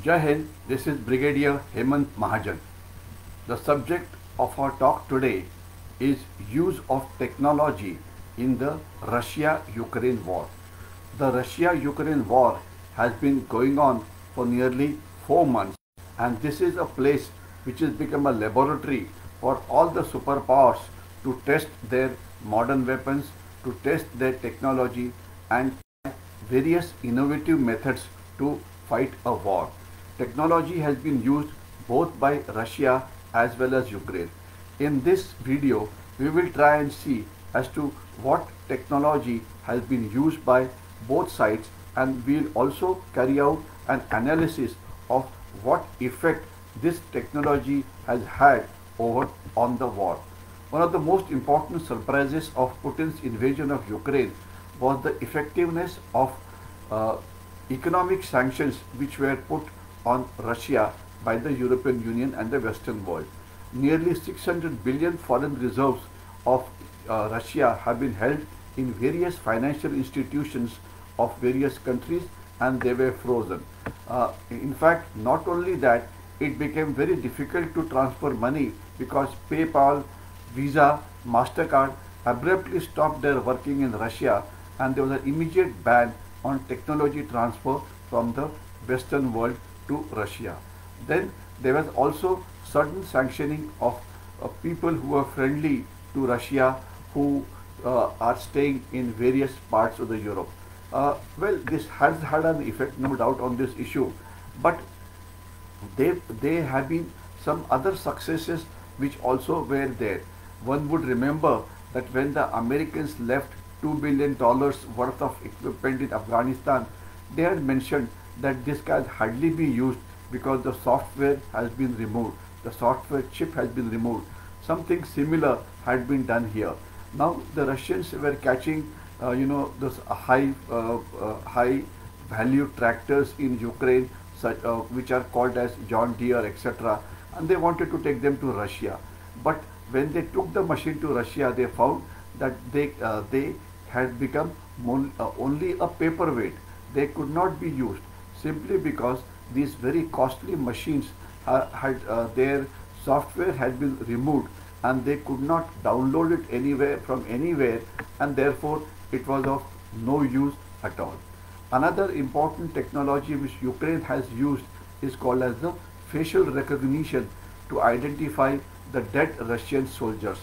Jai Hind, this is Brigadier Hemant Mahajan. The subject of our talk today is use of technology in the Russia-Ukraine war. The Russia-Ukraine war has been going on for nearly 4 months, and this is a place which has become a laboratory for all the superpowers to test their modern weapons, to test their technology and various innovative methods to fight a war. Technology has been used both by Russia as well as Ukraine. In this video, we will try and see as to what technology has been used by both sides, and we'll also carry out an analysis of what effect this technology has had over on the war. One of the most important surprises of Putin's invasion of Ukraine was the effectiveness of economic sanctions which were put on Russia by the European Union and the Western world. Nearly 600 billion foreign reserves of Russia have been held in various financial institutions of various countries, and they were frozen. In fact, not only that, it became very difficult to transfer money because PayPal, Visa, MasterCard abruptly stopped their working in Russia, and there was an immediate ban on technology transfer from the Western world to Russia. Then there was also sudden sanctioning of people who are friendly to Russia, who are staying in various parts of the Europe. Well, this has had an effect, no doubt, on this issue, but there have been some other successes which also were there. One would remember that when the Americans left $2 billion worth of equipment in Afghanistan, they had mentioned that this can hardly be used because the software has been removed. The software chip has been removed. Something similar had been done here. Now the Russians were catching, those high value tractors in Ukraine, which are called as John Deere, etc., and they wanted to take them to Russia. But when they took the machine to Russia, they found that they had become only a paperweight. They could not be used simply because these very costly machines their software had been removed, and they could not download it anywhere from anywhere, and therefore it was of no use at all. Another important technology which Ukraine has used is called as the facial recognition to identify the dead Russian soldiers.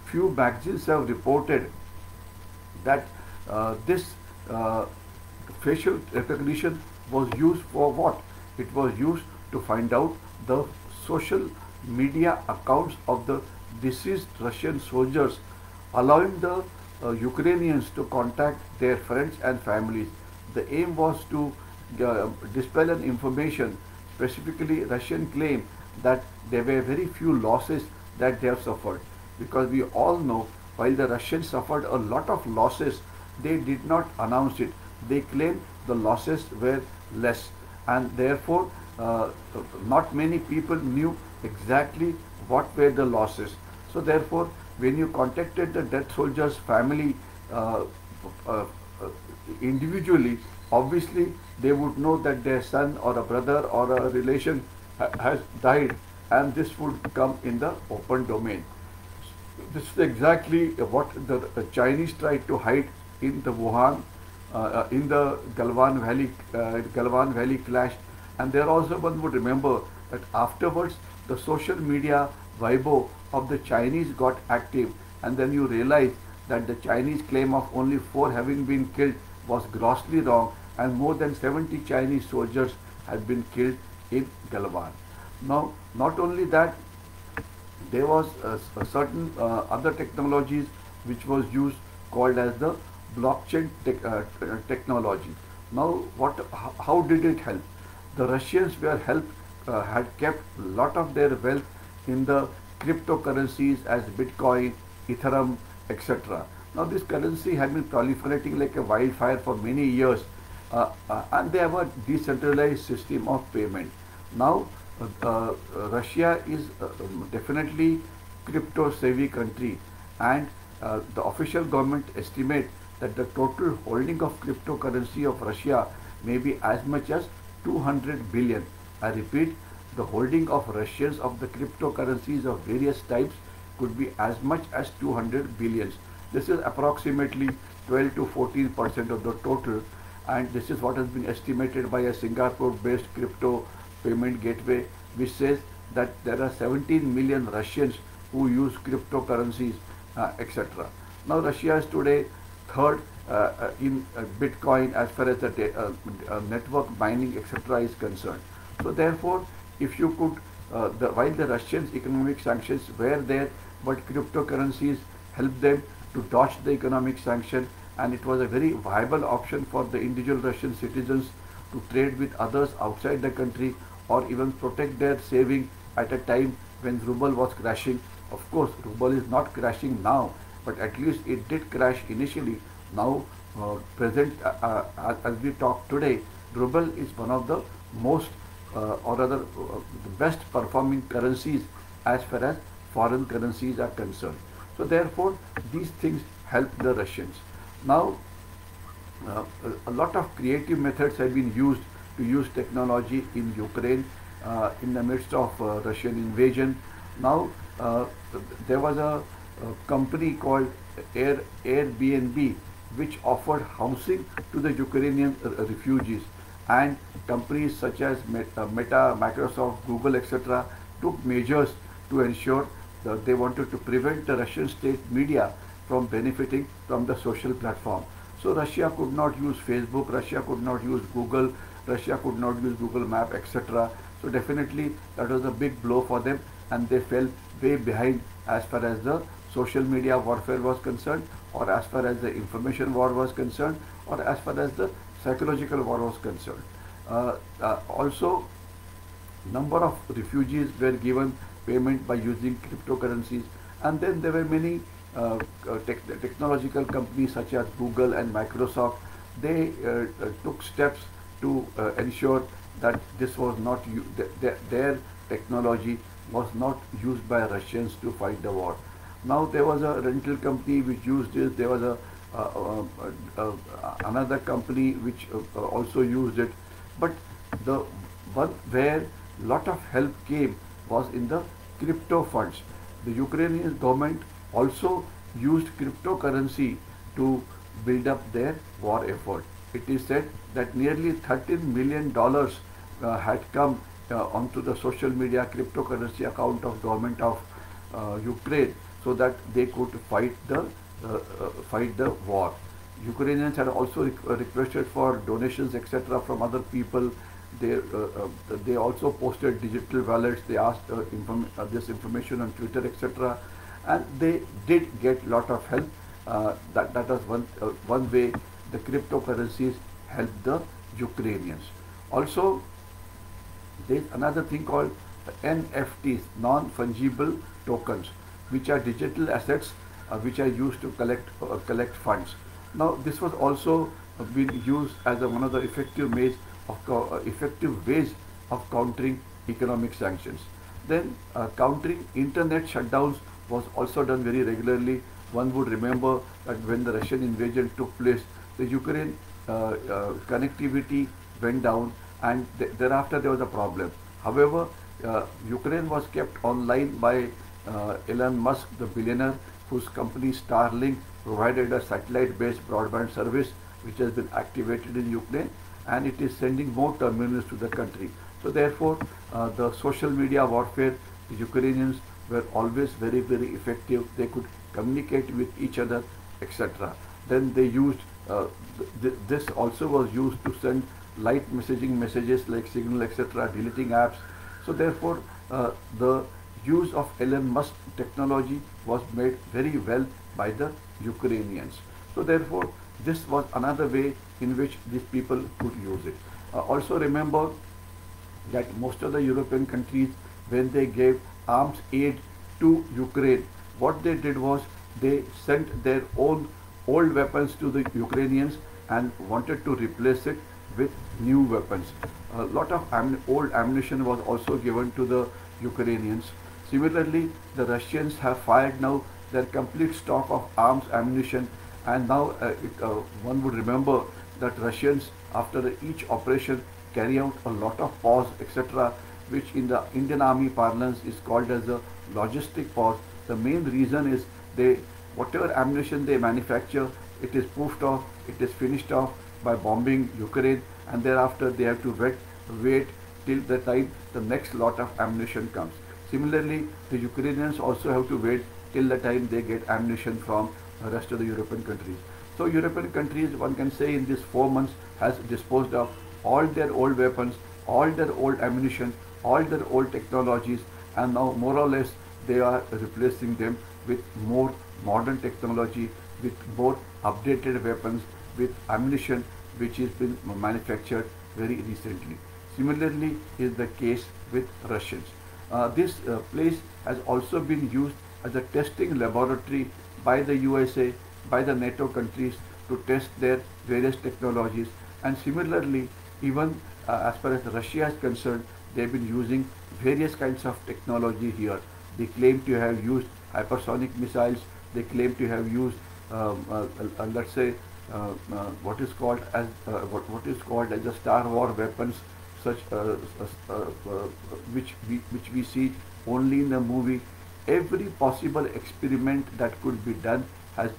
Few magazines have reported that this facial recognition was used for what? It was used to find out the social media accounts of the deceased Russian soldiers, allowing the Ukrainians to contact their friends and families. The aim was to dispel an information, specifically Russian claim that there were very few losses that they have suffered, because we all know while the Russians suffered a lot of losses, they did not announce it. They claimed the losses were less, and therefore not many people knew exactly what were the losses. So therefore, when you contacted the dead soldier's family individually, obviously they would know that their son or a brother or a relation has died, and this would come in the open domain. This is exactly what the Chinese tried to hide in the Wuhan, in the Galwan Valley clash, and there also one would remember that afterwards the social media Weibo of the Chinese got active, and then you realize that the Chinese claim of only 4 having been killed was grossly wrong, and more than 70 Chinese soldiers had been killed in Galwan. Now, not only that, there was certain other technologies which was used, called as the blockchain technology. Now, how did it help? The Russians had kept a lot of their wealth in the cryptocurrencies as Bitcoin, Ethereum, etc. Now this currency had been proliferating like a wildfire for many years, and they have a decentralized system of payment. Now Russia is definitely crypto savvy country, and the official government estimate that the total holding of cryptocurrency of Russia may be as much as 200 billion. I repeat, the holding of Russians of the cryptocurrencies of various types could be as much as 200 billions. This is approximately 12 to 14% of the total, and this is what has been estimated by a Singapore-based crypto payment gateway, which says that there are 17 million Russians who use cryptocurrencies, etc. Now Russia is today third in Bitcoin as far as the network mining, etc. is concerned. So therefore, if you could, while the Russians' economic sanctions were there, but cryptocurrencies helped them to dodge the economic sanction, and it was a very viable option for the individual Russian citizens to trade with others outside the country, or even protect their saving at a time when ruble was crashing. Of course, ruble is not crashing now, but at least it did crash initially. Now, as we talk today, ruble is one of the most or rather the best performing currencies as far as foreign currencies are concerned. So therefore, these things help the Russians. Now, a lot of creative methods have been used to use technology in Ukraine in the midst of Russian invasion. Now, there was a company called Airbnb which offered housing to the Ukrainian refugees, and companies such as Meta, Microsoft, Google, etc. took measures to ensure that they wanted to prevent the Russian state media from benefiting from the social platform. So Russia could not use Facebook, Russia could not use Google, Russia could not use Google Map, etc. So definitely that was a big blow for them, and they fell way behind as far as the social media warfare was concerned, or as far as the information war was concerned, or as far as the psychological war was concerned. Also, number of refugees were given payment by using cryptocurrencies, and then there were many technological companies such as Google and Microsoft. They took steps to ensure that this was not their technology was not used by Russians to fight the war. Now there was a rental company which used it. There was another company which also used it. But the one where lot of help came was in the crypto funds. The Ukrainian government also used cryptocurrency to build up their war effort. It is said that nearly $13 million had come onto the social media cryptocurrency account of government of Ukraine, so that they could fight the war. Ukrainians had also requested for donations, etc. from other people. They also posted digital wallets. They asked this information on Twitter, etc. And they did get lot of help. That was one way the cryptocurrencies helped the Ukrainians. Also, there is another thing called NFTs, non-fungible tokens, which are digital assets which are used to collect funds. Now, this was also been used as one of the effective ways of countering economic sanctions. Then, countering internet shutdowns was also done very regularly. One would remember that when the Russian invasion took place, the Ukraine connectivity went down, and thereafter there was a problem. However, Ukraine was kept online by Elon Musk, the billionaire, whose company Starlink provided a satellite-based broadband service which has been activated in Ukraine, and it is sending more terminals to the country. So therefore, the social media warfare, the Ukrainians were always very, very effective. They could communicate with each other, etc. Then they used, this also was used to send light messaging messages like Signal, etc., deleting apps. So therefore, the use of Elon Musk technology was made very well by the Ukrainians. So therefore, this was another way in which these people could use it. Also remember that most of the European countries, when they gave arms aid to Ukraine, what they did was they sent their own old weapons to the Ukrainians and wanted to replace it with new weapons. A lot of old ammunition was also given to the Ukrainians. Similarly, the Russians have fired now their complete stock of arms, ammunition, and now one would remember that Russians, after each operation, carry out a lot of pause, etc., which in the Indian Army parlance is called as a logistic pause. The main reason is whatever ammunition they manufacture, it is poofed off, it is finished off by bombing Ukraine, and thereafter they have to wait till the time the next lot of ammunition comes. Similarly, the Ukrainians also have to wait till the time they get ammunition from the rest of the European countries. So European countries, one can say, in these 4 months has disposed of all their old weapons, all their old ammunition, all their old technologies, and now more or less they are replacing them with more modern technology, with more updated weapons, with ammunition which has been manufactured very recently. Similarly is the case with Russians. This place has also been used as a testing laboratory by the USA, by the NATO countries to test their various technologies, and similarly even as far as Russia is concerned, they have been using various kinds of technology here. They claim to have used hypersonic missiles, they claim to have used let's say what is called as the Star War weapons, such which we see only in the movie. Every possible experiment that could be done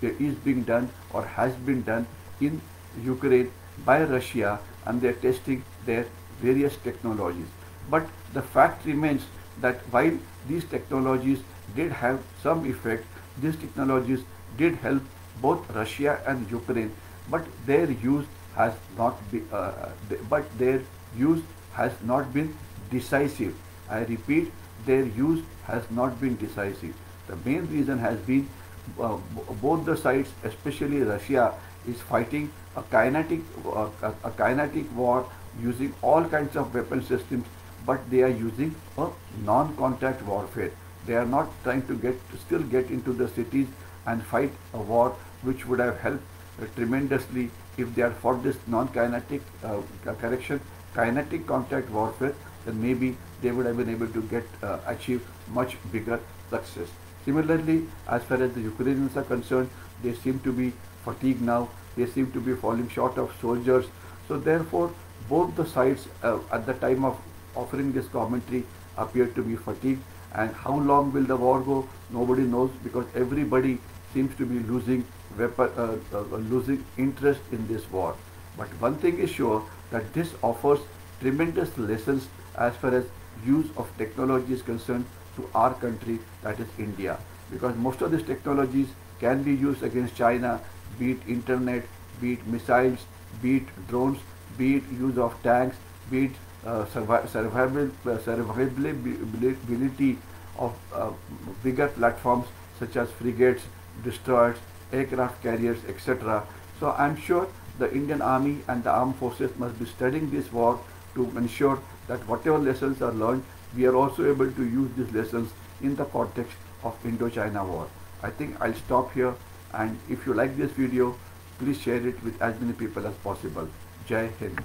is being done or has been done in Ukraine by Russia, and they are testing their various technologies. But the fact remains that while these technologies did have some effect, these technologies did help both Russia and Ukraine, but their use has not been decisive. I repeat, their use has not been decisive. The main reason has been both the sides, especially Russia, is fighting a kinetic war using all kinds of weapon systems, but they are using a non-contact warfare. They are not trying to still get into the cities and fight a war which would have helped tremendously if they had fought this non-kinetic kinetic contact warfare. Then maybe they would have been able to achieve much bigger success. Similarly, as far as the Ukrainians are concerned, they seem to be fatigued now. They seem to be falling short of soldiers. So therefore, both the sides at the time of offering this commentary appear to be fatigued. And how long will the war go? Nobody knows, because everybody seems to be losing interest in this war. But one thing is sure, that this offers tremendous lessons as far as use of technology is concerned to our country, that is India, because most of these technologies can be used against China, be it internet, be it missiles, be it drones, be it use of tanks, be it survivability of bigger platforms such as frigates, destroyers, aircraft carriers, etc. So I am sure the Indian Army and the armed forces must be studying this war to ensure that whatever lessons are learned, we are also able to use these lessons in the context of Indo-China war. I think I'll stop here, and if you like this video, please share it with as many people as possible. Jai Hind.